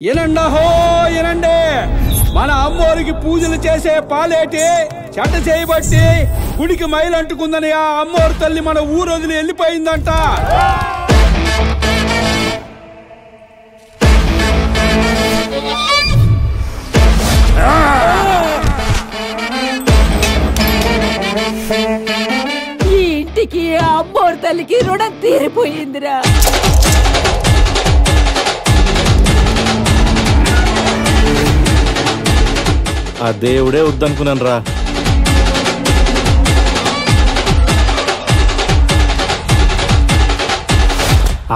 ఎనండహో ఎనండే మన అమ్మోరికి పూజలు చేసే పాలేటి చెడ్డ చేయబట్టి గుడికి మైలంటుకుందని ఆ అమ్మోరు తల్లి మన ఊరు వదిలి వెళ్ళిపోయిందంట. ఈ ఇంటికి అమ్మోరు తల్లికి రుణం తీరిపోయిందిరా. ఆ దేవుడే వద్దనుకున్నాను రా.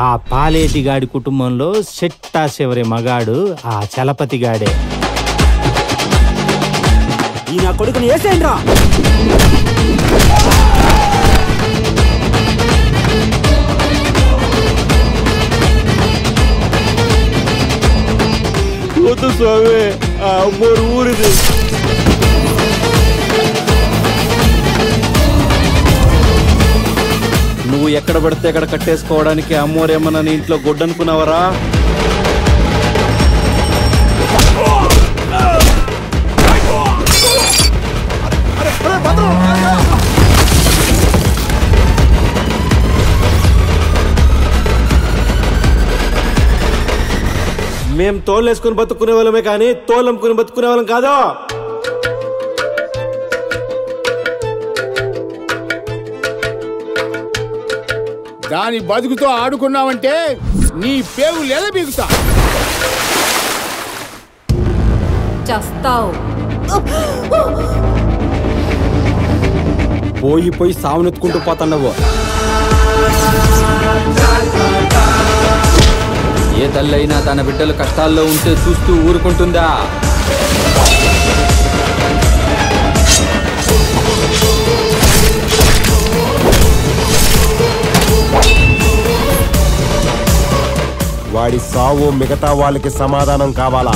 ఆ పాలేటిగాడి కుటుంబంలో చెట్టా చివరి మగాడు ఆ చలపతిగాడే. ఈ నా కొడుకుని వేసేయండి రా. వద్దు స్వామి, ఆ అమ్మోరు ఊరిది. నువ్వు ఎక్కడ పడితే అక్కడ కట్టేసుకోవడానికి అమ్మోరేమన్నా నీ ఇంట్లో గొడ్డనుకున్నావరా? మేం తోలేసుకుని బతుకునే వాళ్ళమే కానీ తోలమ్ముకుని బతుకునే వాళ్ళం కాదు. దాని బతుకుతో ఆడుకున్నావంటే నీ పేగు లేదా బీగుతా. చస్తావు. పోయి పోయి సావునెత్తుకుంటూ పోతున్నావు. ఏ తల్లైనా తన బిడ్డలు కష్టాల్లో ఉంటే చూస్తూ ఊరుకుంటుందా? వాడి సావు మిగతా వాళ్ళకి సమాధానం కావాలా?